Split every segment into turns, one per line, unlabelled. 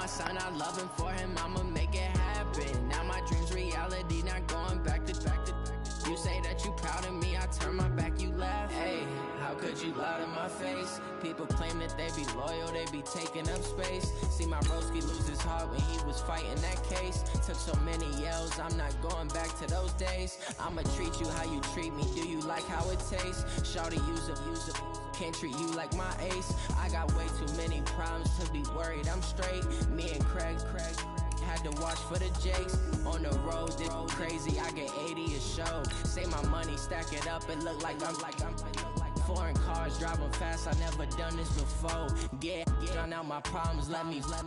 my son I love him, for him I'ma make it happen. Now my dreams reality, not going back to. You say that you proud of me, I turn my back, you laugh. Hey, how could you lie to my face? People claim that they be loyal, they be taking up space. See my broski lose his heart when he was fighting that case. Took so many yells, I'm not going back to those days. I'ma treat you how you treat me, do you like how it tastes? Shawty, use up, can't treat you like my ace. I got way too many problems to be worried, I'm straight. Me and Craig had to watch for the Jakes. On the road, this crazy, I get 80 a show. Say my money, stack it up, it look like I'm foreign cars, driving fast, I never done this before. Get out my problems, let me run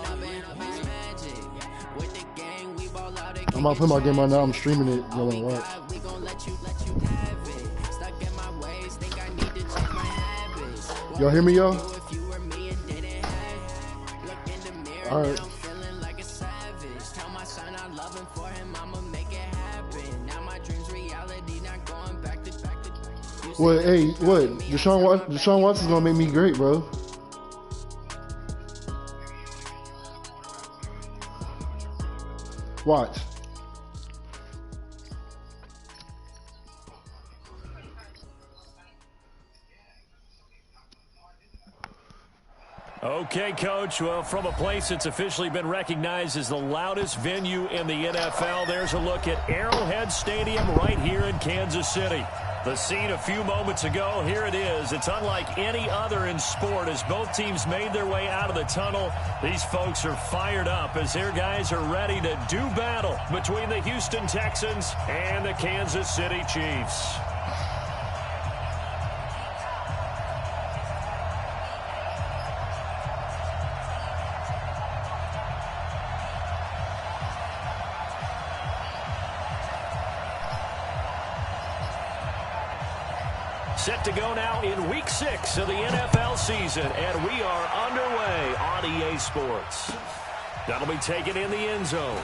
up and magic. With the gang, we ball out.
I'm about to put my game on now, I'm streaming it. Y'all wanna watch?
We gon' let you have it. Stuck in my ways, think I need to change my habits.
Y'all hear me, y'all?
If you were me and didn't have, look in the mirror,
all right.
I'm feeling like a savage. Tell my son I love him, for him I'ma make it happen. Now my dreams reality, not going back to.
What? Hey, what? Deshaun Watson's gonna make me great, bro. Watch.
Okay, Coach. Well, from a place that's officially been recognized as the loudest venue in the NFL, there's a look at Arrowhead Stadium right here in Kansas City. The scene a few moments ago, here it is. It's unlike any other in sport as both teams made their way out of the tunnel. These folks are fired up as their guys are ready to do battle between the Houston Texans and the Kansas City Chiefs. Set to go now in Week 6 of the NFL season, and we are underway on EA Sports. That'll be taken in the end zone.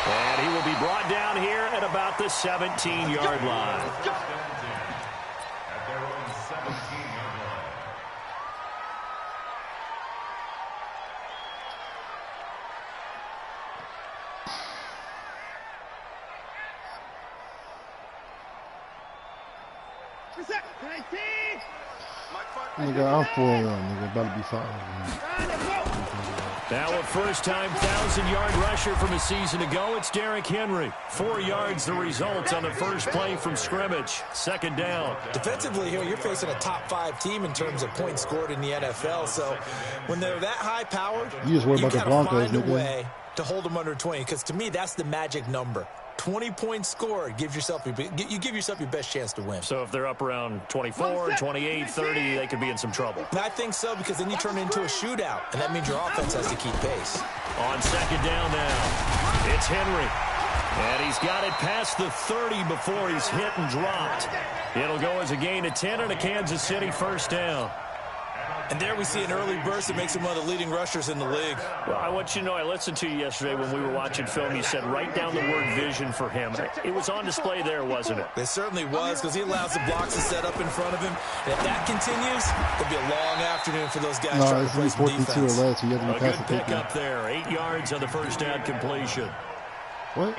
And he will be brought down here at about the 17-yard line.
Nigga, I'm 4-1, nigga. About to be 5.
Now a first-time 1,000-yard rusher from a season ago, it's Derrick Henry. 4 yards the result on the first play from scrimmage. Second down.
Defensively here, you're facing a top-5 team in terms of points scored in the NFL. So when they're that high-powered,
you just worry about the Broncos,
find a way to hold them under 20. Because to me, that's the magic number. 20 points scored, you give yourself your best chance to win.
So if they're up around 24, 28, 30, they could be in some trouble.
And I think so, because then you turn it into a shootout, and that means your offense has to keep pace.
On second down now, it's Henry. And he's got it past the 30 before he's hit and dropped. It'll go as a gain of 10 and a Kansas City first down.
And there we see an early burst that makes him one of the leading rushers in the league.
Well, I want you to know, I listened to you yesterday when we were watching film. You said write down the word vision for him. It was on display there, wasn't it?
It certainly was, because he allows the blocks to set up in front of him. And if that continues, it'll be a long afternoon for those guys trying to play some defense.
A good pick up there. 8 yards on the first down completion.
What?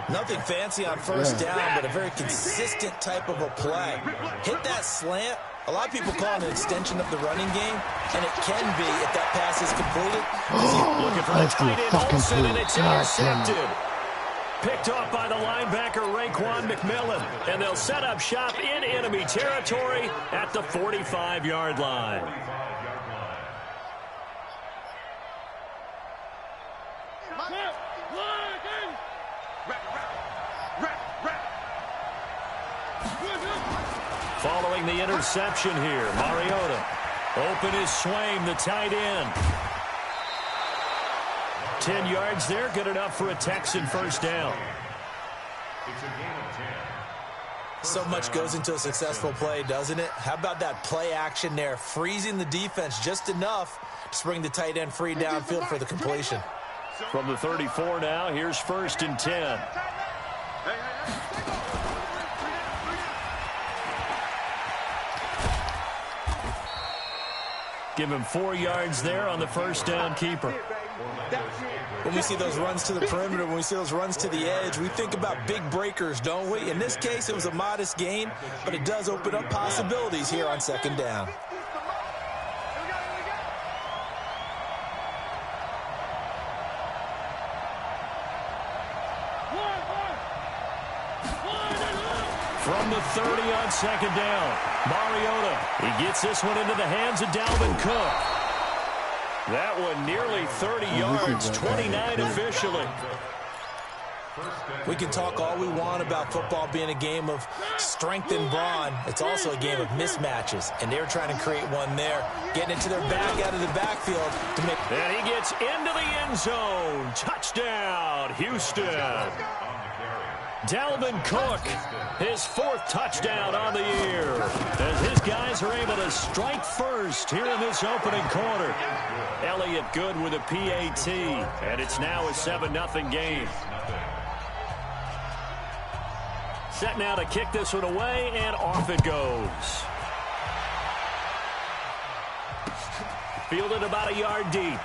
Nothing fancy on first down, but a very consistent type of a play. Hit that slant. A lot of people call it an extension of the running game, and it can be if that pass is completed.
Looking for the tight end Olsen, and it's intercepted. Picked off by the linebacker Raekwon McMillan, and they'll set up shop in enemy territory at the 45-yard line. Following the interception here, Mariota. Open is Swaim, the tight end. 10 yards there, good enough for a Texan first down.
So much goes into a successful play, doesn't it? How about that play action there, freezing the defense just enough to bring the tight end free downfield for the completion.
From the 34 now, here's first and 10. Give him 4 yards there on the first down keeper.
When we see those runs to the perimeter, when we see those runs to the edge, we think about big breakers, don't we? In this case, it was a modest gain, but it does open up possibilities here on second down.
From the 30 on second down, Mariota. He gets this one into the hands of Dalvin Cook. That one nearly 30 yards, 29 officially.
We can talk all we want about football being a game of strength and brawn. It's also a game of mismatches, and they're trying to create one there, getting it to their back out of the backfield to make.
And he gets into the end zone. Touchdown, Houston. Dalvin Cook, his 4th touchdown on the year, as his guys are able to strike first here in this opening quarter. Elliott good with a PAT, and it's now a 7-0 game. Set now to kick this one away, and off it goes. Fielded about a yard deep.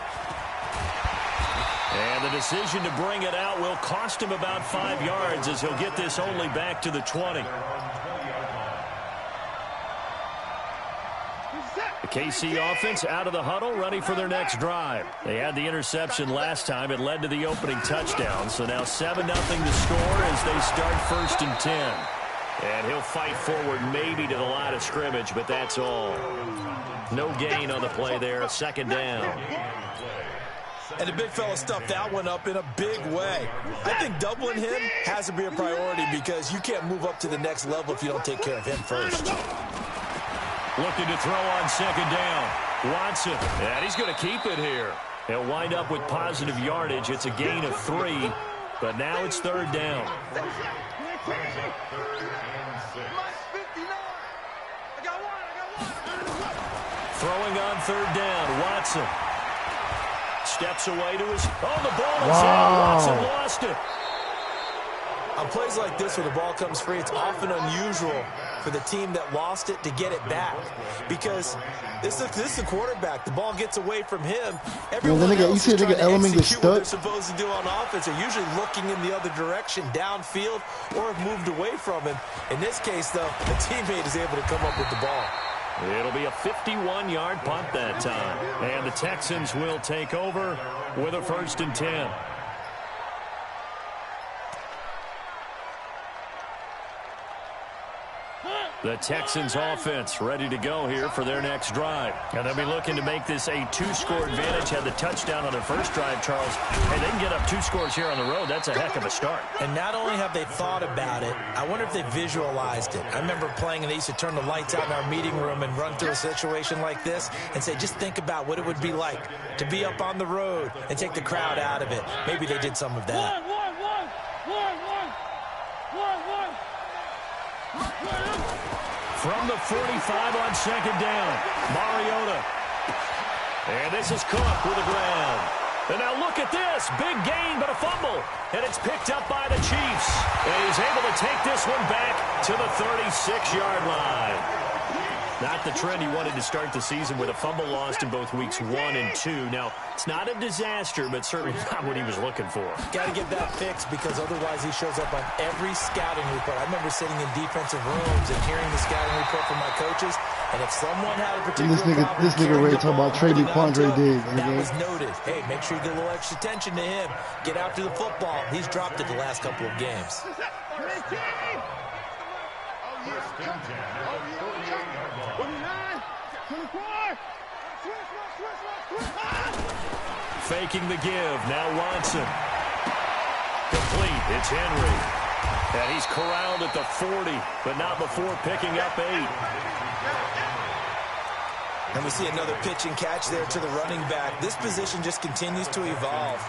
And the decision to bring it out will cost him about 5 yards, as he'll get this only back to the 20. The KC offense out of the huddle, ready for their next drive. They had the interception last time. It led to the opening touchdown. So now 7-0 to score as they start 1st and 10. And he'll fight forward maybe to the line of scrimmage, but that's all. No gain on the play there. 2nd down.
And the big fella stuffed that one up in a big way. I think doubling him has to be a priority because you can't move up to the next level if you don't take care of him first.
Looking to throw on 2nd down. Watson, and he's going to keep it here. They'll wind up with positive yardage. It's a gain of 3, but now it's 3rd down. Throwing on 3rd down, Watson. Steps away to his... Oh, the ball is out. Watson lost it.
On plays like this where the ball comes free, it's often unusual for the team that lost it to get it back. Because this is the quarterback. The ball gets away from him. Everyone else is trying to execute what they're supposed to do on offense. They're usually looking in the other direction, downfield, or have moved away from him. In this case, though, the teammate is able to come up with the ball.
It'll be a 51-yard punt that time. And the Texans will take over with a 1st and 10. The Texans offense ready to go here for their next drive. And they'll be looking to make this a 2-score advantage. Had the touchdown on their first drive, Charles. And they can get up 2 scores here on the road. That's a heck of a start.
And not only have they thought about it, I wonder if they visualized it. I remember playing and they used to turn the lights out in our meeting room and run through a situation like this and say, just think about what it would be like to be up on the road and take the crowd out of it. Maybe they did some of that.
From the 45 on 2nd down, Mariota. And this is Cook with the ground. And now look at this. Big gain, but a fumble. And it's picked up by the Chiefs. And he's able to take this one back to the 36-yard line. Not the trend he wanted to start the season with a fumble lost in both weeks 1 and 2. Now, it's not a disaster, but certainly not what he was looking for.
Got to get that fixed because otherwise he shows up on every scouting report. I remember sitting in defensive rooms and hearing the scouting report from my coaches, and if someone had a particular problem,
this nigga ready to talk about trading Quandre Diggs.
That was noted. Hey, make sure you get a little extra attention to him. Get after the football. He's dropped it the last couple of games.
Faking the give. Now Watson. Complete. It's Henry. And he's corralled at the 40, but not before picking up 8.
And we see another pitch and catch there to the running back. This position just continues to evolve.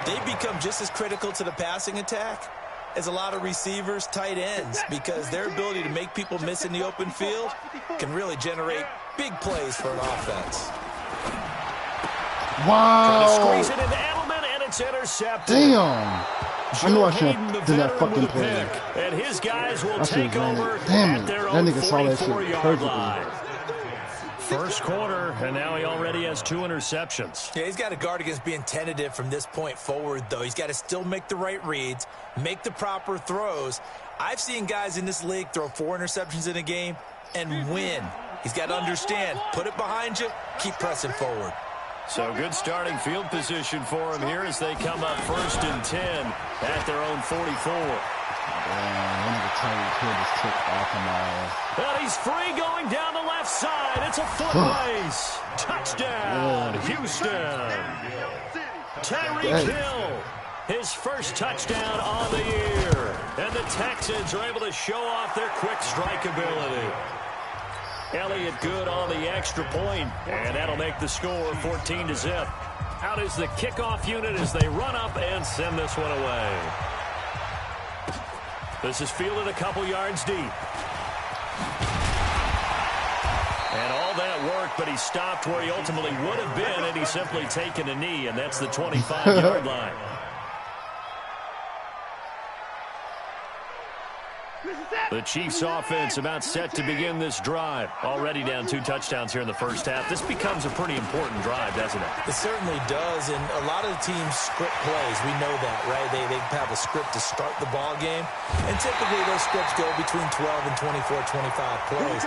They become just as critical to the passing attack as a lot of receivers, tight ends, because their ability to make people miss in the open field can really generate big plays for an offense.
Wow.
Trying to squeeze it into Edelman, and it's intercepted.
Damn. I know I should have done that fucking play.
And his guys will take over
Damn
at their
it.
own
That nigga saw that shit
44-yard
perfectly.
line. First quarter, and now he already has 2 interceptions.
Yeah, he's got to guard against being tentative from this point forward, though. He's got to still make the right reads, make the proper throws. I've seen guys in this league throw 4 interceptions in a game and win. He's got to understand, put it behind you, keep pressing forward.
So good starting field position for him here as they come up 1st and 10 at their own 44. But he's free going down the left side. It's a foot race. Touchdown, Houston. Tyreek Hill, his first touchdown on the year. And the Texans are able to show off their quick strike ability. Elliott good on the extra point, and that'll make the score 14-0. Out is the kickoff unit as they run up and send this one away. This is fielded a couple yards deep. And all that work, but he stopped where he ultimately would have been, and he's simply taken a knee, and that's the 25-yard line. The Chiefs offense about set to begin this drive. Already down 2 touchdowns here in the first half. This becomes a pretty important drive, doesn't it?
It certainly does, and a lot of the teams script plays. We know that, right? They have a script to start the ball game, and typically those scripts go between 12 and 24, 25 plays.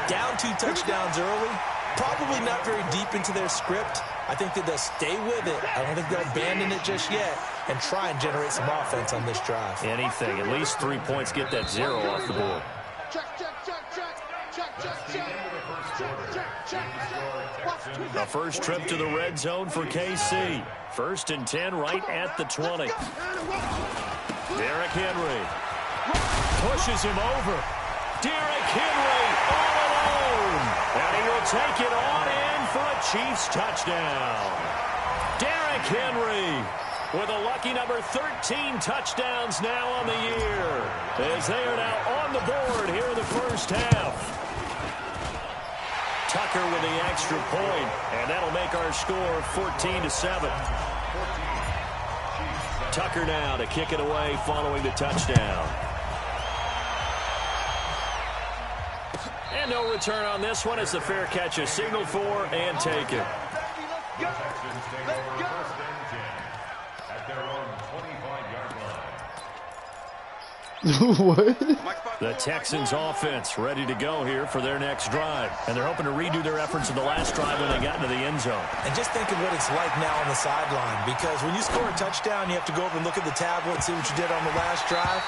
Down 2 touchdowns early, probably not very deep into their script. I think that they'll stay with it. I don't think they'll abandon it just yet and try and generate some offense on this drive.
Anything. At least 3 points, get that 0 off the board. The first trip to the red zone for KC. 1st and 10 right at the 20. Derrick Henry pushes him over. Derrick Henry all alone. And he will take it on in for a Chiefs touchdown. Derrick Henry with a lucky number 13 touchdowns now on the year, as they are now on the board here in the first half. Tucker with the extra point, and that'll make our score 14-7. Tucker now to kick it away following the touchdown. And no return on this one as the fair catch is signaled for and taken.
What?
The Texans offense ready to go here for their next drive. And they're hoping to redo their efforts in the last drive when they got into the end zone.
And just think of what it's like now on the sideline, because when you score a touchdown, you have to go over and look at the tablet and see what you did on the last drive.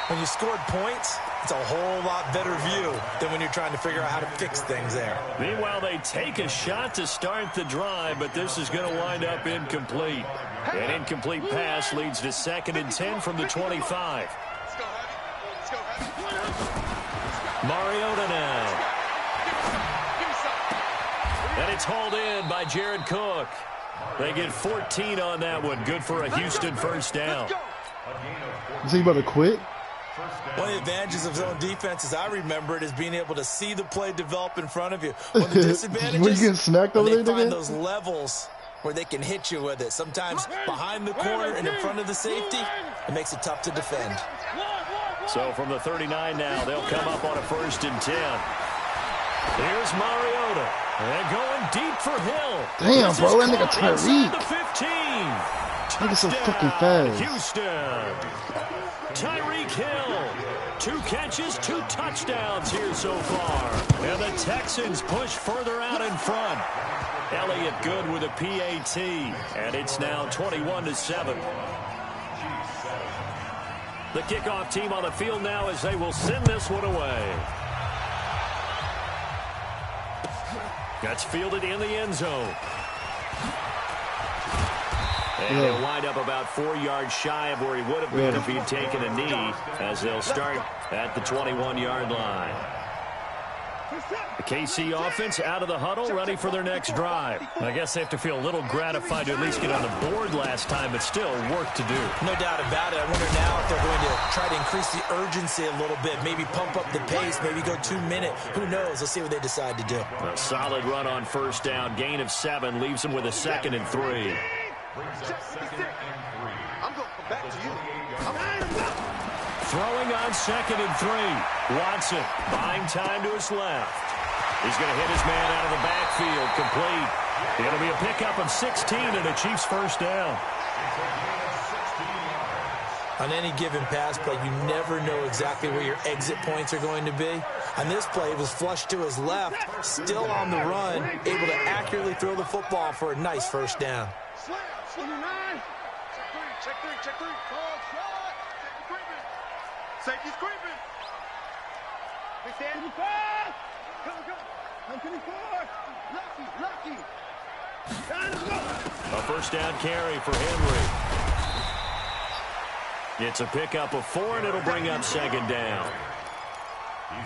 When you scored points, it's a whole lot better view than when you're trying to figure out how to fix things there.
Meanwhile, they take a shot to start the drive, but this is going to wind up incomplete. An incomplete pass leads to 2nd and 10 from the 25. Mariota now. And it's hauled in by Jared Cook. They get 14 on that one. Good for a Houston first down.
Is he about to quit?
One of the advantages of zone defense, as I remember it, is being able to see the play develop in front of you. One of the disadvantages,
when you get snacked over
when they
there,
find those levels where they can hit you with it. Sometimes behind the corner and in front of the safety, it makes it tough to defend.
So from the 39 now, they'll come up on a 1st and 10. Here's Mariota. And going deep for Hill.
Damn, bro, that nigga Tyreek.
The 15.
Nigga so fucking fast.
Houston. Tyreek Hill. 2 catches, 2 touchdowns here so far. And the Texans push further out in front. Elliott good with a PAT. And it's now 21-7. The kickoff team on the field now as they will send this one away. That's fielded in the end zone. And he'll wind up about 4 yards shy of where he would have been if he'd taken a knee, as they'll start at the 21-yard line. The KC offense out of the huddle, ready for their next drive. I guess they have to feel a little gratified to at least get on the board last time, but still work to do.
No doubt about it. I wonder now if they're going to try to increase the urgency a little bit, maybe pump up the pace, maybe go 2-minute. Who knows? Let's see what they decide to do.
A solid run on first down. Gain of 7 leaves them with a 2nd and 3.
I'm going to come back to you.
Throwing on 2nd and 3. Watson buying time to his left. He's going to hit his man out of the backfield, complete. It'll be a pickup of 16 and a Chiefs first down.
On any given pass play, you never know exactly where your exit points are going to be. On this play, it was flushed to his left, still on the run, able to accurately throw the football for a nice first down.
Check three. Call shot. Safety's creeping. We stand in the car. Come to the car. Lucky.
A first down carry for Henry. It's a pickup of 4, and it'll bring up second down.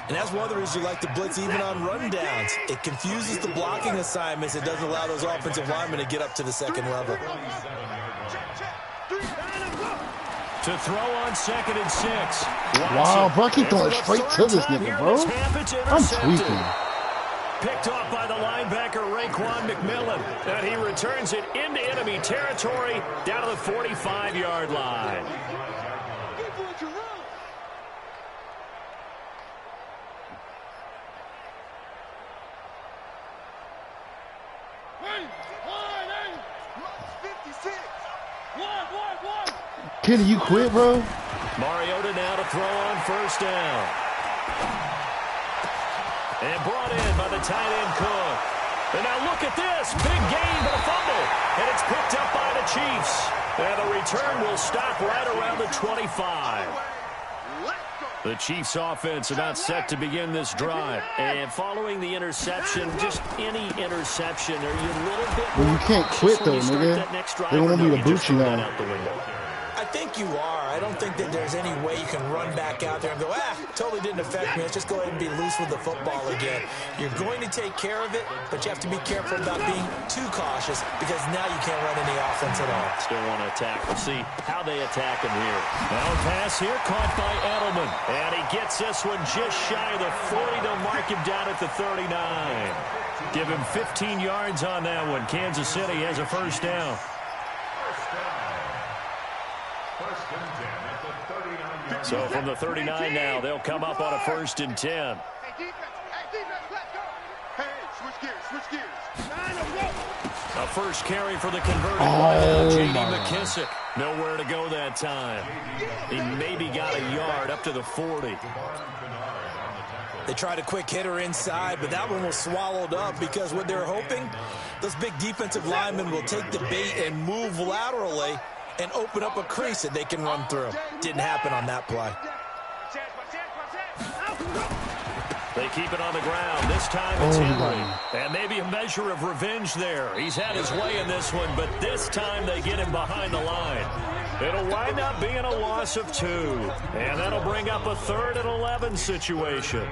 And that's one of the reasons you like to blitz even on rundowns. It confuses the blocking assignments. It doesn't allow those offensive linemen to get up to the second level.
To throw on 2nd and 6.
Wow, bro, I keep throwing straight to this nigga, bro. I'm tweaking.
Picked off by the linebacker, Raekwon McMillan. And he returns it into enemy territory down to the 45-yard line.
Kenny, you quit, bro?
Mariota now to throw on first down. And brought in by the tight end Cook. And now look at this. Big gain, but a fumble. And it's picked up by the Chiefs. And the return will stop right around the 25. The Chiefs offense about set to begin this drive. And following the interception, just any interception, are you a little bit
well, you can't quit, though, nigga. They don't want me to boot you now.
I think you are. I don't think that there's any way you can run back out there and go, totally didn't affect me. Let's just go ahead and be loose with the football again. You're going to take care of it, but you have to be careful about being too cautious because now you can't run any offense at all.
Still want to attack. We'll see how they attack him here. Now a pass here caught by Edelman. And he gets this one just shy of the 40. They'll mark him down at the 39. Give him 15 yards on that one. Kansas City has a first down. So from the 39 now, they'll come up on a 1st and 10.
Hey, defense, let's go. Hey, switch gears.
A first carry for the converted J.D. McKissick. Nowhere to go that time. He maybe got a yard up to the 40.
They tried a quick hitter inside, but that one was swallowed up because what they're hoping, those big defensive linemen will take the bait and move laterally and open up a crease that they can run through. Didn't happen on that play.
They keep it on the ground. This time it's Henry. And maybe a measure of revenge there. He's had his way in this one, but this time they get him behind the line. It'll wind up being a loss of 2. And that'll bring up a 3rd and 11 situation.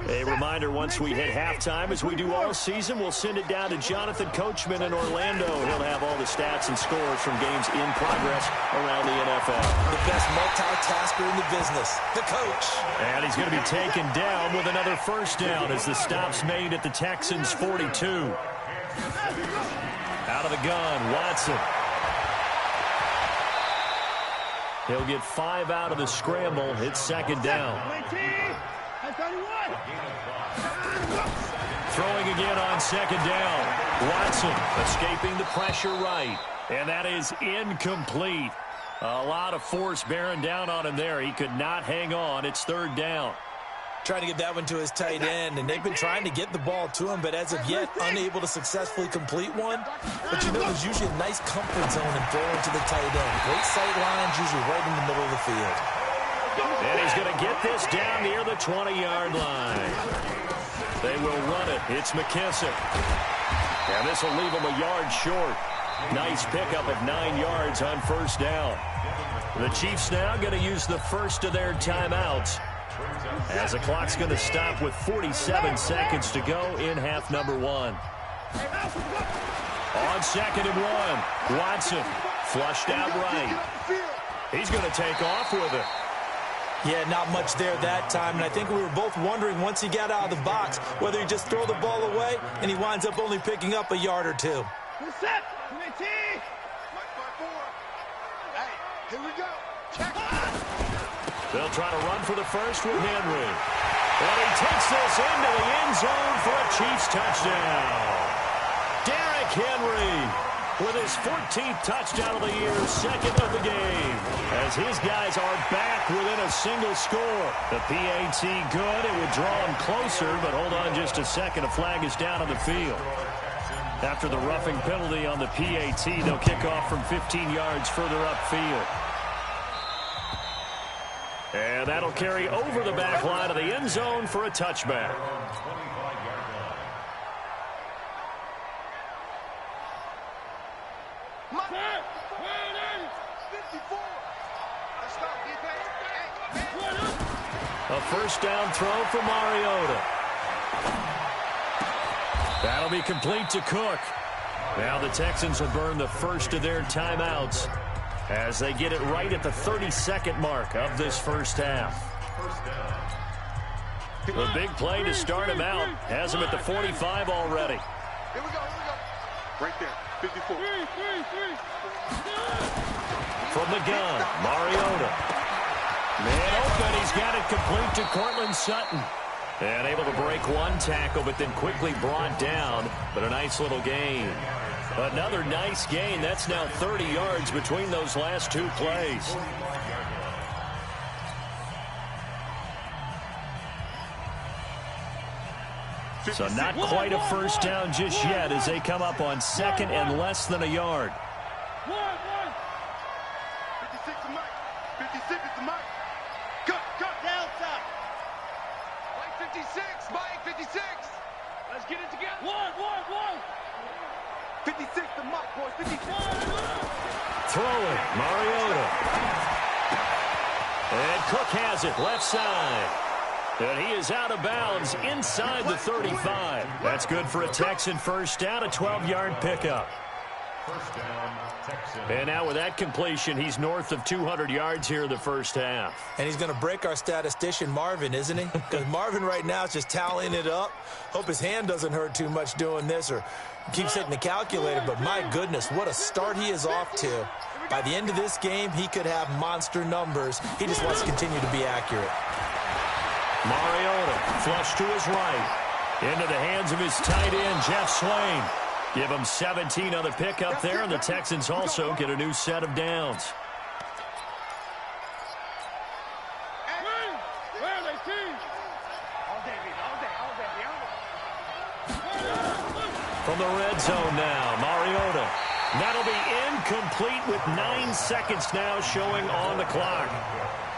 A reminder, once we hit halftime, as we do all season, we'll send it down to Jonathan Coachman in Orlando. He'll have all the stats and scores from games in progress around the NFL.
The best multitasker in the business, the coach.
And he's going to be taken down with another first down as the stop's made at the Texans' 42. Out of the gun, Watson. He'll get 5 out of the scramble. It's second down. Throwing again on second down. Watson escaping the pressure right. And that is incomplete. A lot of force bearing down on him there. He could not hang on. It's 3rd down.
Trying to get that one to his tight end, and they've been trying to get the ball to him, but as of yet, unable to successfully complete one. But you know, there's usually a nice comfort zone in throwing to the tight end. Great sight lines, usually right in the middle of the field.
And he's going to get this down near the 20-yard line. They will run it. It's McKissick. And this will leave him a yard short. Nice pickup of 9 yards on first down. The Chiefs now going to use the first of their timeouts, as the clock's going to stop with 47 seconds to go in half number 1. On 2nd and 1, Watson flushed out right. He's going to take off with it.
Yeah, not much there that time, and I think we were both wondering once he got out of the box whether he just throw the ball away, and he winds up only picking up a yard or 2.
Hey, here we go.
They'll try to run for the first with Henry. And he takes this into the end zone for a Chiefs touchdown. Derrick Henry with his 14th touchdown of the year, second of the game, as his guys are back within a single score. The PAT good. It would draw him closer, but hold on just a second. A flag is down on the field. After the roughing penalty on the PAT, they'll kick off from 15 yards further upfield. And that'll carry over the back line of the end zone for a touchback. A first down throw for Mariota. That'll be complete to Cook. Now the Texans will burn the first of their timeouts as they get it right at the 32nd mark of this first half. The big play to start him out has him at the 45 already.
Here we go. Right there, 54.
From the gun, Mariota. Man open, he's got it complete to Cortland Sutton. And able to break one tackle, but then quickly brought down. But a nice little gain. Another nice gain. That's now 30 yards between those last two plays. So not quite a first down just yet as they come up on second and less than a yard.
56 to Mike. 56 is the Mike. Cut downside. Mike 56. Mike 56. Let's get it together. One. 56 to Mike, boys. 56.
Throwing, Mariota. And Cook has it, left side. And he is out of bounds inside the 35. That's good for a Texan first down, a 12-yard pickup.
First down, Texan.
And now with that completion, he's north of 200 yards here in the first half.
And he's going to break our statistician, Marvin, isn't he? Because Marvin right now is just tallying it up. Hope his hand doesn't hurt too much doing this or keeps hitting the calculator. But my goodness, what a start he is off to. By the end of this game, he could have monster numbers. He just wants to continue to be accurate.
Mariota flush to his right. Into the hands of his tight end, Jeff Swain. Give him 17 on the pickup there, and the Texans also get a new set of downs. From the red zone now, Mariota. That'll be incomplete with 9 seconds now showing on the clock.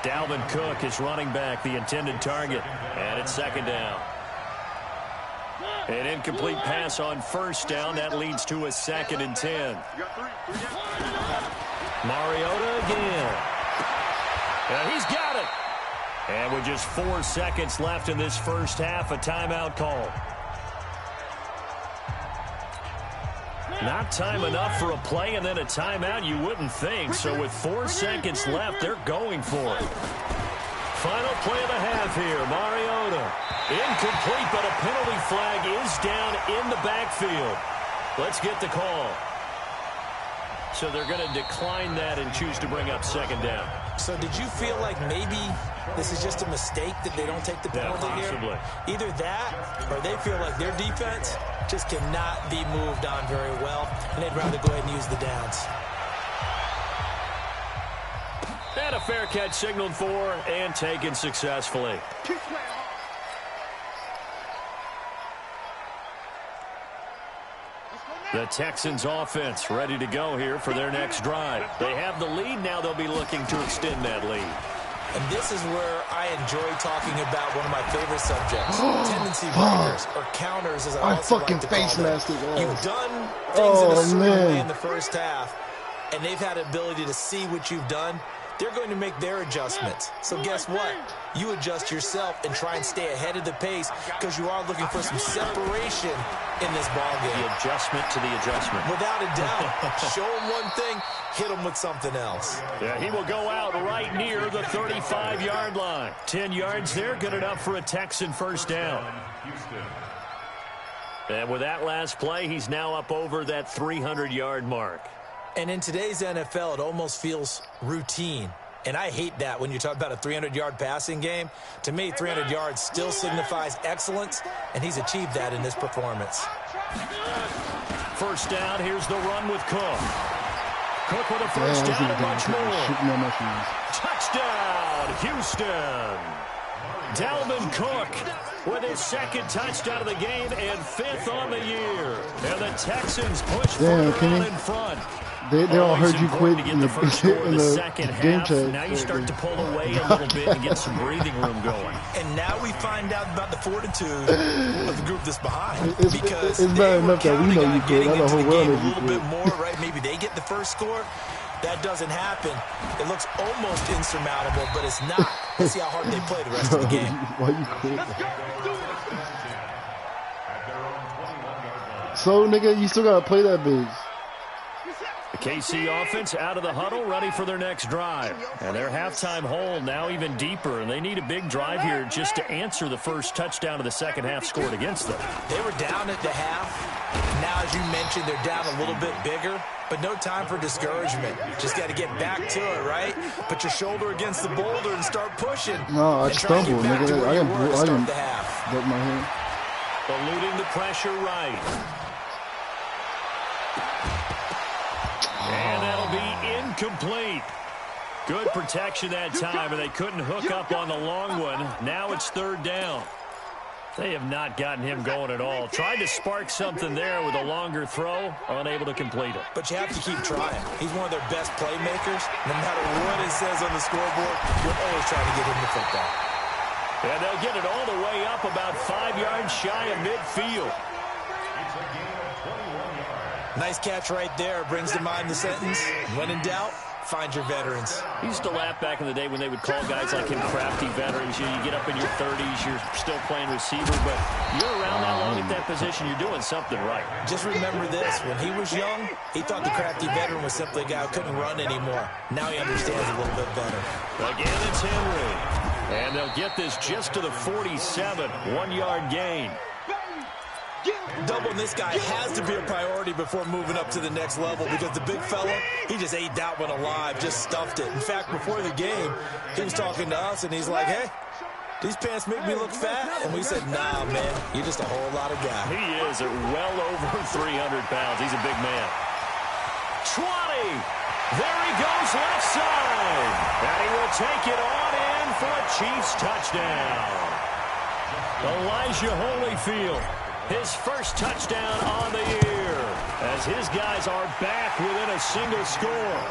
Dalvin Cook is running back, the intended target, and it's second down. An incomplete pass on first down. That leads to a 2nd and 10. Mariota again. And he's got it. And with just 4 seconds left in this first half, a timeout call. Not time enough for a play and then a timeout, you wouldn't think. So with 4 seconds left, they're going for it. Final play of the half here, Mariota. Incomplete, but a penalty flag is down in the backfield. Let's get the call. So they're going to decline that and choose to bring up second down.
So did you feel like maybe this is just a mistake that they don't take the penalty here? Either that or they feel like their defense just cannot be moved on very well, and they'd rather go ahead and use the downs.
And a fair catch signaled for and taken successfully. The Texans offense ready to go here for their next drive. They have the lead. Now they'll be looking to extend that lead.
And this is where I enjoy talking about one of my favorite subjects, tendency breakers, or counters, as I also like to call them. You've done things in a certain way in the first half, and they've had the ability to see what you've done. They're going to make their adjustments. So guess what? You adjust yourself and try and stay ahead of the pace because you are looking for some separation in this ballgame.
The adjustment to the adjustment.
Without a doubt. Show them one thing, hit them with something else.
Yeah, he will go out right near the 35-yard line. 10 yards there, good enough for a Texan first down. And with that last play, he's now up over that 300-yard mark.
And in today's NFL, it almost feels routine. And I hate that when you talk about a 300-yard passing game. To me, 300 yards still signifies excellence, and he's achieved that in this performance.
First down, here's the run with Cook. Cook with a first down and much more. Touchdown, Houston. Dalvin Cook with his second touchdown of the game and 5th on the year. And the Texans push further on in front.
They all heard you quit
to
in the
second
game
half.
chat.
Now you start to pull away a little bit and get some breathing room going.
And now we find out about the fortitude of the group that's behind.
It's bad enough that we know you quit. Not the whole world knows you quit.
A little bit more, right? Maybe they get the first score. That doesn't happen. It looks almost insurmountable, but it's not. Let's see how hard they play the rest of the game.
Why you quit? So, nigga, you still got to play that bitch.
The KC offense out of the huddle, ready for their next drive. And their halftime hole now even deeper, and they need a big drive here just to answer the first touchdown of the second half scored against them.
They were down at the half. Now, as you mentioned, they're down a little bit bigger, but no time for discouragement. Just got to get back to it, right? Put your shoulder against the boulder and start pushing.
No, I stumbled, nigga. I didn't
duck my hand. Eluding the pressure right. And that'll be incomplete. Good protection that time, and they couldn't hook up on the long one. Now it's third down. They have not gotten him going at all. Tried to spark something there with a longer throw, unable to complete it.
But you have to keep trying. He's one of their best playmakers. No matter what it says on the scoreboard, you're always trying to get him the football.
And they'll get it all the way up about 5 yards shy of midfield.
Nice catch right there. Brings to mind the sentence, when in doubt, find your veterans.
He used to laugh back in the day when they would call guys like him crafty veterans. You get up in your 30s, you're still playing receiver, but you're around that long at that position, you're doing something right.
Just remember this. When he was young, he thought the crafty veteran was simply a guy who couldn't run anymore. Now he understands a little bit better.
Again, it's Henry. And they'll get this just to the 47, 1-yard gain.
Doubling this guy has to be a priority before moving up to the next level because the big fella, he just ate that one alive, just stuffed it. In fact, before the game, he was talking to us, and he's like, hey, these pants make me look fat? And we said, nah, man, you're just a whole lot of guy.
He is at well over 300 pounds. He's a big man. 20. There he goes left side. And he will take it on in for a Chiefs touchdown. Elijah Holyfield. His first touchdown on the year as his guys are back within a single score.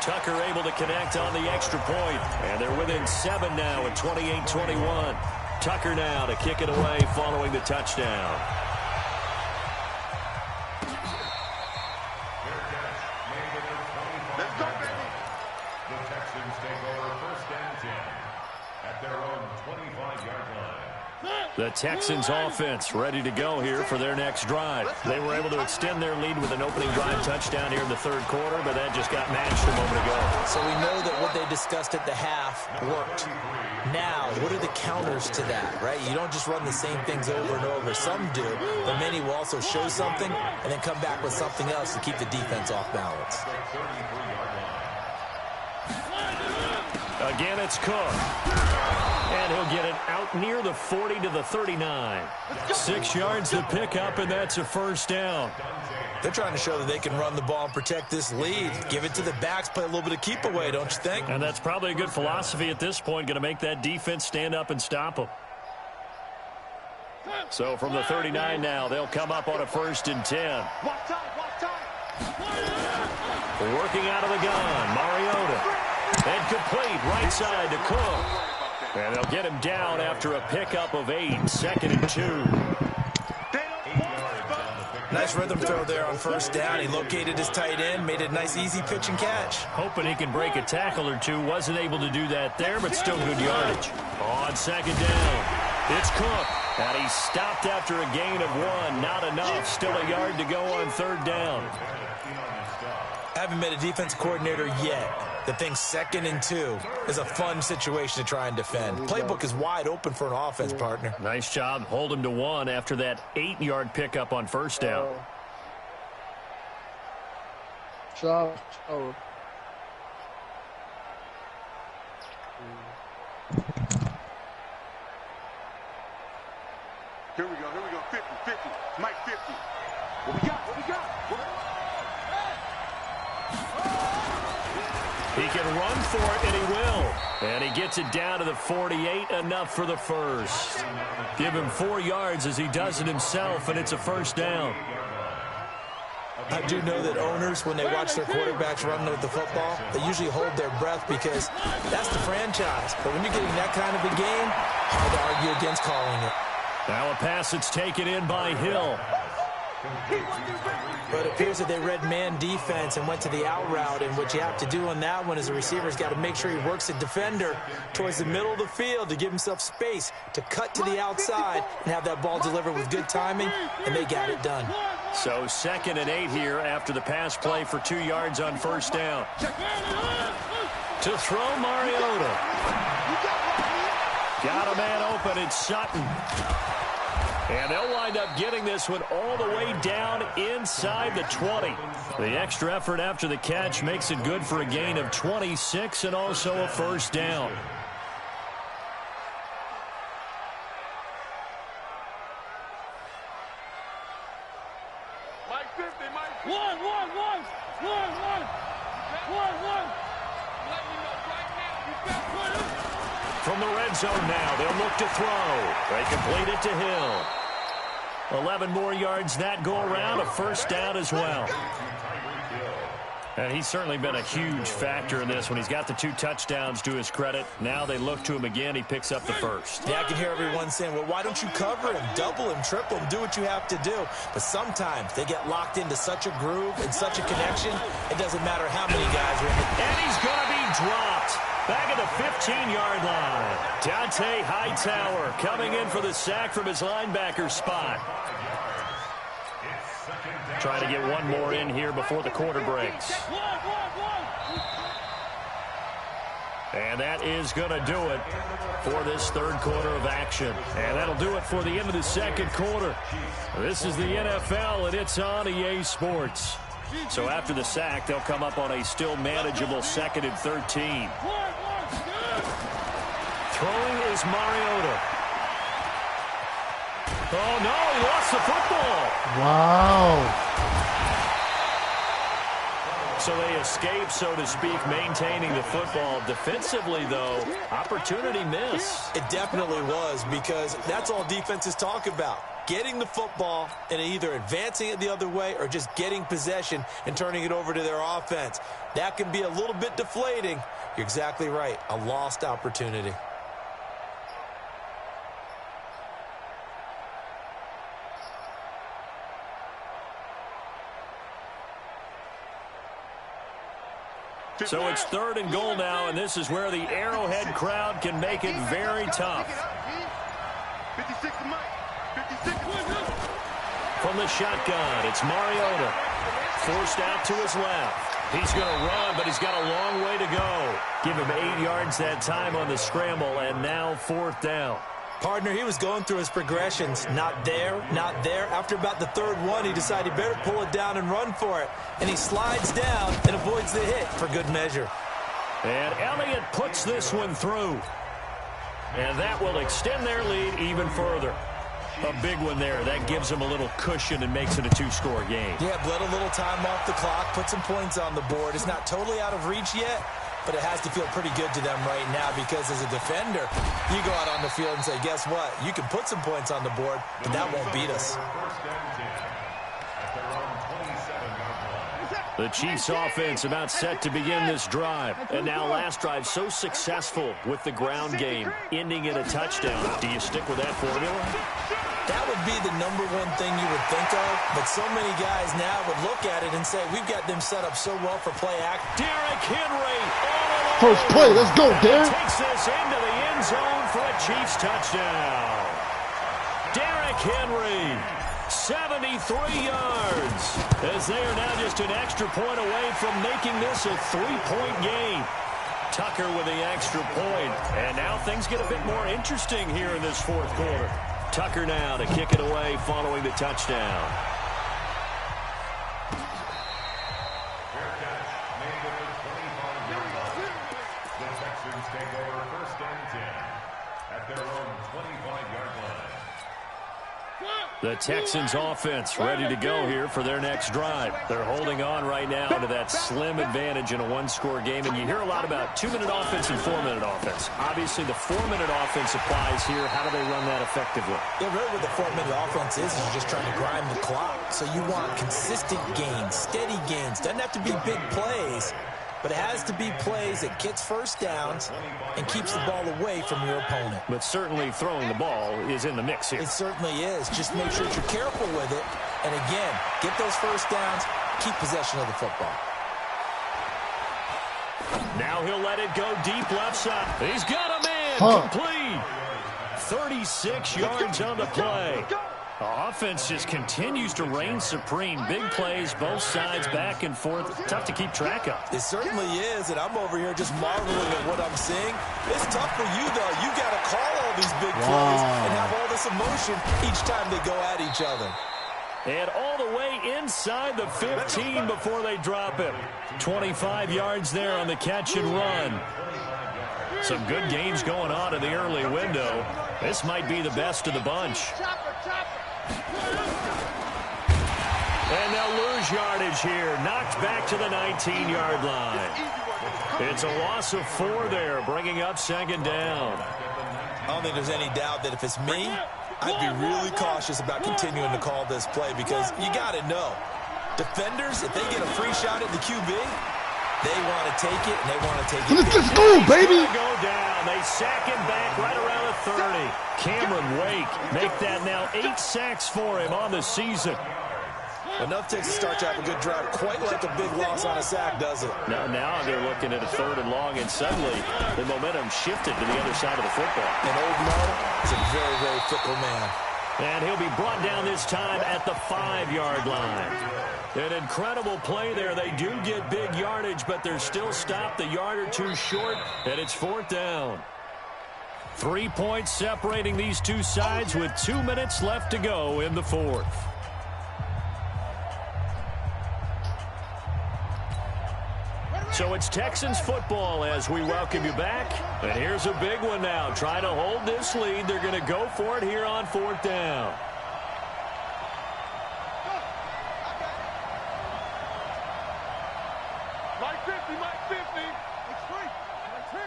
Tucker able to connect on the extra point, and they're within 7 now at 28-21. Tucker now to kick it away following the touchdown.
Let's go, baby. The Texans take over first and 10 at their own 25-yard line.
The Texans offense ready to go here for their next drive. They were able to extend their lead with an opening drive touchdown here in the third quarter, but that just got matched a moment ago.
So we know that what they discussed at the half worked. Now, what are the counters to that, right? You don't just run the same things over and over. Some do, but many will also show something and then come back with something else to keep the defense off balance.
Again, it's Cook. And he'll get it out near the 40 to the 39. 6 yards to pick up, and that's a first down.
They're trying to show that they can run the ball and protect this lead. Give it to the backs, play a little bit of keep away, don't you think?
And that's probably a good philosophy at this point, going to make that defense stand up and stop them. So from the 39 now, they'll come up on a 1st and 10. Working out of the gun, Mariota. And complete right side to Cook. And they'll get him down after a pickup of 8, 2nd and 2.
Nice rhythm throw there on first down. He located his tight end, made a nice easy pitch and catch.
Hoping he can break a tackle or two. Wasn't able to do that there, but still good yardage. On 2nd down, it's Cook. And he stopped after a gain of 1. Not enough. Still a yard to go on 3rd down.
Haven't met a defense coordinator yet that thinks 2nd and 2 is a fun situation to try and defend. Playbook is wide open for an offense, partner.
Nice job. Hold him to 1 after that 8-yard pickup on 1st down.
50. Mike 50. What we got? What we got?
He can run for it, and he will. And he gets it down to the 48, enough for the first. Give him 4 yards as he does it himself, and it's a first down.
I do know that owners, when they watch their quarterbacks run with the football, they usually hold their breath because that's the franchise. But when you're getting that kind of a game, hard to argue against calling it.
Now a pass that's taken in by Hill.
But it appears that they read man defense and went to the out route, and what you have to do on that one is the receiver's got to make sure he works the defender towards the middle of the field to give himself space to cut to the outside and have that ball delivered with good timing, and they got it done.
So 2nd and 8 here after the pass play for 2 yards on first down. To throw, Mariota. Got a man open, it's Sutton. And they'll wind up getting this one all the way down inside the 20. The extra effort after the catch makes it good for a gain of 26 and also a first down.
Mike 50, Mike.
One.
From the red zone now, they'll look to throw. They complete it to Hill. 11 more yards that go around, a first down as well. And he's certainly been a huge factor in this when he's got the 2 touchdowns to his credit. Now they look to him again. He picks up the first.
Yeah, I can hear everyone saying, well, why don't you cover him, double him, triple him, do what you have to do. But sometimes they get locked into such a groove and such a connection, it doesn't matter how many guys are in it.
And he's going to be dropped. Back at the 15-yard line. Dante Hightower coming in for the sack from his linebacker spot. Trying to get one more in here before the quarter breaks. And that is going to do it for this third quarter of action. And that'll do it for the end of the second quarter. This is the NFL, and it's on EA Sports. So after the sack, they'll come up on a still manageable 2nd and 13. Throwing is Mariota. Oh, no, he lost the football.
Wow.
So they escape, so to speak, maintaining the football. Defensively, though, opportunity miss.
It definitely was, because that's all defenses talk about. Getting the football and either advancing it the other way or just getting possession and turning it over to their offense. That can be a little bit deflating. You're exactly right. A lost opportunity.
So it's 3rd and goal now, and this is where the Arrowhead crowd can make it very tough.
56 to Mike. 56
From the shotgun, it's Mariota. Forced out to his left. He's going to run, but he's got a long way to go. Give him 8 yards that time on the scramble, and now 4th down.
Partner, he was going through his progressions. Not there, not there. After about the 3rd one, he decided he better pull it down and run for it. And he slides down and avoids the hit for good measure.
And Elliott puts this one through. And that will extend their lead even further. A big one there. That gives them a little cushion and makes it a 2-score game.
Yeah, let a little time off the clock, put some points on the board. It's not totally out of reach yet, but it has to feel pretty good to them right now, because as a defender, you go out on the field and say, guess what? You can put some points on the board, but that won't beat us.
The Chiefs offense about set to begin this drive. And now last drive so successful with the ground game, ending in a touchdown. Do you stick with that formula?
That would be the #1 thing you would think of, but so many guys now would look at it and say, we've got them set up so well for play action.
Derrick Henry.
First play, let's go, Derrick.
Takes this into the end zone for a Chiefs touchdown. Derrick Henry, 73 yards, as they are now just an extra point away from making this a 3-point game. Tucker with the extra point, and now things get a bit more interesting here in this 4th quarter. Tucker now to kick it away following the touchdown.
The Texans take over 1st and 10 at their own 25-yard line.
The Texans offense ready to go here for their next drive. They're holding on right now to that slim advantage in a one-score game. And you hear a lot about 2-minute offense and 4-minute offense. Obviously, the 4-minute offense applies here. How do they run that effectively?
Yeah, really what the 4-minute offense is you're just trying to grind the clock. So you want consistent gains, steady gains. Doesn't have to be big plays, but it has to be plays that gets first downs and keeps the ball away from your opponent.
But certainly throwing the ball is in the mix here.
It certainly is. Just make sure that you're careful with it. And again, get those first downs, keep possession of the football.
Now he'll let it go deep left side. He's got a man complete. 36 yards on the play. The offense just continues to reign supreme. Big plays, both sides, back and forth. Tough to keep track of.
It certainly is, and I'm over here just marveling at what I'm seeing. It's tough for you, though. You got to call all these big plays and have all this emotion each time they go at each other.
And all the way inside the 15 before they drop it. 25 yards there on the catch and run. Some good gains going on in the early window. This might be the best of the bunch. And they'll lose yardage here. Knocked back to the 19-yard line. It's a loss of 4 there, bringing up second down.
I don't think there's any doubt that if it's me, I'd be really cautious about continuing to call this play because you got to know. Defenders, if they get a free shot at the QB, they want to take it, and they want to take it.
Let's go, baby!
Go down. They sack him back right around the 30. Cameron Wake make that now 8 sacks for him on the season.
Enough takes to start to have a good drive. Quite like a big loss on a sack, does it?
Now they're looking at a 3rd and long, and suddenly the momentum shifted to the other side of the football.
And Old Mo is a very, very fickle man.
And he'll be brought down this time at the 5-yard line. An incredible play there. They do get big yardage, but they're still stopped a yard or two short, and it's 4th down. 3 points separating these two sides with 2 minutes left to go in the 4th. So it's Texans football as we welcome you back. And here's a big one now. Trying to hold this lead. They're going to go for it here on 4th down.
Mike 50, Mike 50. It's free. Mike 10.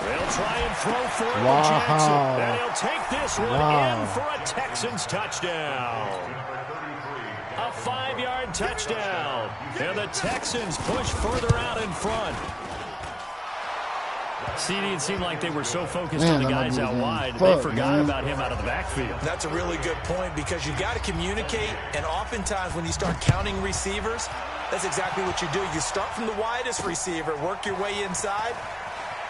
They'll try and throw for it to Jackson. And he'll take this one in for a Texans touchdown. A 5-yard touchdown. And the Texans push further out in front. CD, it seemed like they were so focused on the guys out wide, they forgot about him out of the backfield.
That's a really good point because you got to communicate, and oftentimes when you start counting receivers, that's exactly what you do. You start from the widest receiver, work your way inside.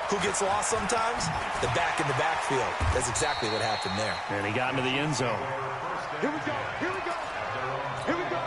Who gets lost sometimes? The back in the backfield. That's exactly what happened there.
And he got into the end zone.
Here we go. Here we go. Here we go.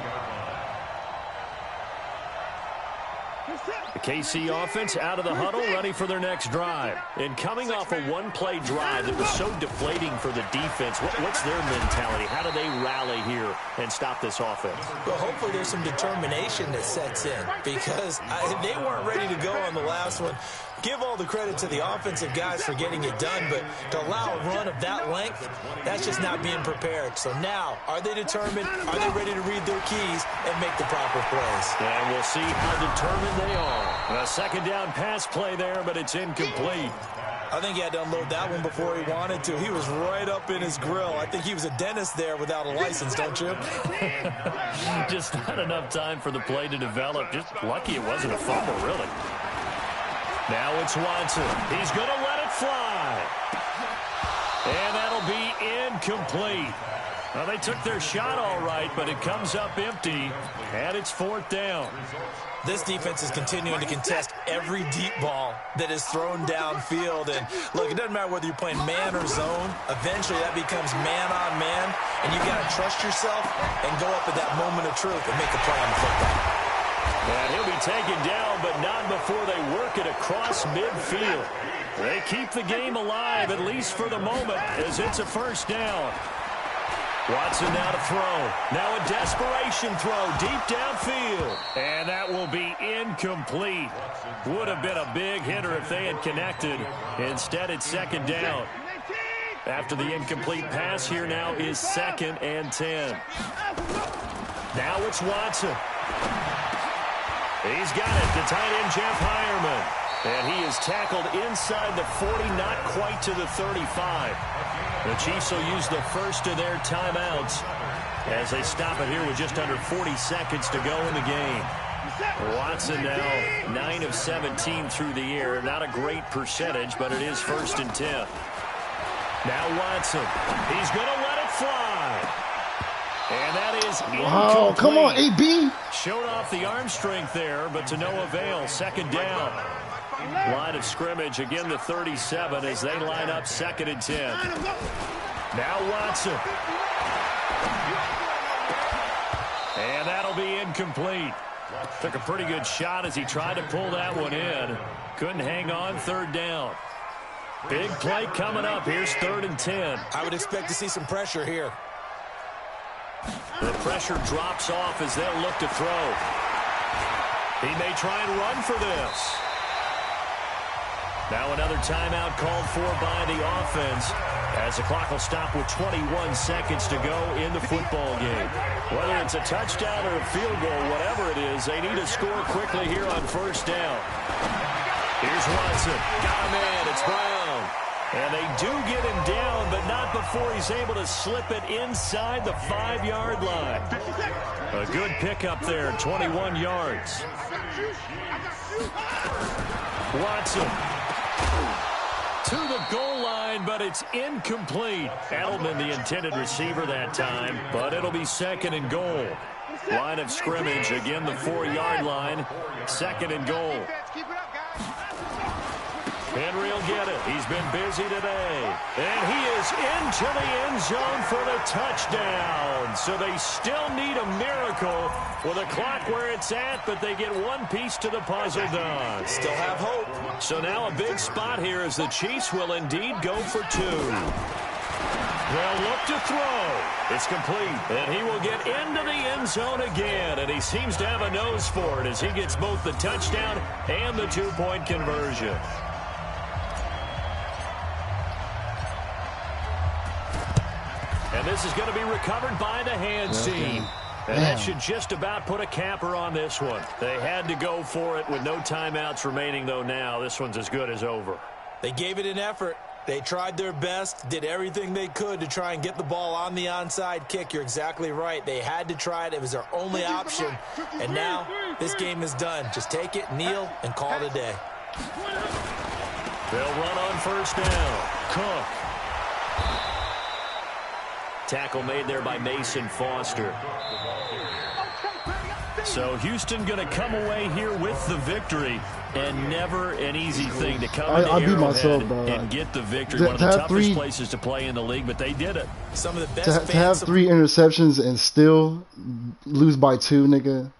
The KC offense out of the huddle, ready for their next drive. And coming off a one-play drive that was so deflating for the defense, what's their mentality? How do they rally here and stop this offense?
Well, hopefully there's some determination that sets in because they weren't ready to go on the last one. Give all the credit to the offensive guys for getting it done, but to allow a run of that length, that's just not being prepared. So now, are they determined? Are they ready to read their keys and make the proper plays?
And we'll see how determined they are. A second down pass play there, but it's incomplete.
I think he had to unload that one before he wanted to. He was right up in his grill. I think he was a dentist there without a license, don't you?
Just not enough time for the play to develop. Just lucky it wasn't a fumble, really. Now it's Watson. He's going to let it fly. And that'll be incomplete. Well, they took their shot all right, but it comes up empty, and it's 4th down.
This defense is continuing to contest every deep ball that is thrown downfield. And, look, it doesn't matter whether you're playing man or zone. Eventually, that becomes man-on-man, and you've got to trust yourself and go up at that moment of truth and make a play on the football.
And he'll be taken down, but not before they work it across midfield. They keep the game alive, at least for the moment, as it's a 1st down. Watson now to throw. Now a desperation throw deep downfield. And that will be incomplete. Would have been a big hitter if they had connected. Instead, it's second down. After the incomplete pass, here now is 2nd and 10. Now it's Watson. He's got it to tight end Jeff Hireman. And he is tackled inside the 40, not quite to the 35. The Chiefs will use the first of their timeouts as they stop it here with just under 40 seconds to go in the game. Watson now 9 of 17 through the air. Not a great percentage, but it is 1st and 10. Now Watson. He's going to let it fly. And that is incomplete.
Wow, come on, AB.
Showed off the arm strength there, but to no avail. 2nd down. Line of scrimmage, again the 37 as they line up 2nd and 10. Now Watson. And that'll be incomplete. Took a pretty good shot as he tried to pull that one in. Couldn't hang on, 3rd down. Big play coming up. Here's 3rd and 10.
I would expect to see some pressure here.
The pressure drops off as they'll look to throw. He may try and run for this. Now another timeout called for by the offense as the clock will stop with 21 seconds to go in the football game. Whether it's a touchdown or a field goal, whatever it is, they need to score quickly here on 1st down. Here's Watson. Got him in. It's Brown. And they do get him down, but not before he's able to slip it inside the 5-yard line. A good pickup there, 21 yards. Watson. To the goal line, but it's incomplete. Edelman, the intended receiver that time, but it'll be 2nd and goal. Line of scrimmage, again the 4-yard line, 2nd and goal. Henry will get it. He's been busy today. And he is into the end zone for the touchdown. So they still need a miracle with a clock where it's at, but they get one piece to the puzzle done.
Still have hope.
So now a big spot here as the Chiefs will indeed go for 2. They'll look to throw. It's complete. And he will get into the end zone again. And he seems to have a nose for it as he gets both the touchdown and the 2-point conversion. And this is going to be recovered by the hands team. And that should just about put a capper on this one. They had to go for it with no timeouts remaining, though now. This one's as good as over.
They gave it an effort. They tried their best, did everything they could to try and get the ball on the onside kick. You're exactly right. They had to try it. It was their only option. And now this game is done. Just take it, kneel, and call it a day.
They'll run on 1st down. Cook. Tackle made there by Mason Foster. So Houston going to come away here with the victory, and never an easy thing to come into Arrowhead and get the victory. One of the toughest places to play in the league, but they did it.
Some of the best
to have 3 interceptions and still lose by 2, nigga.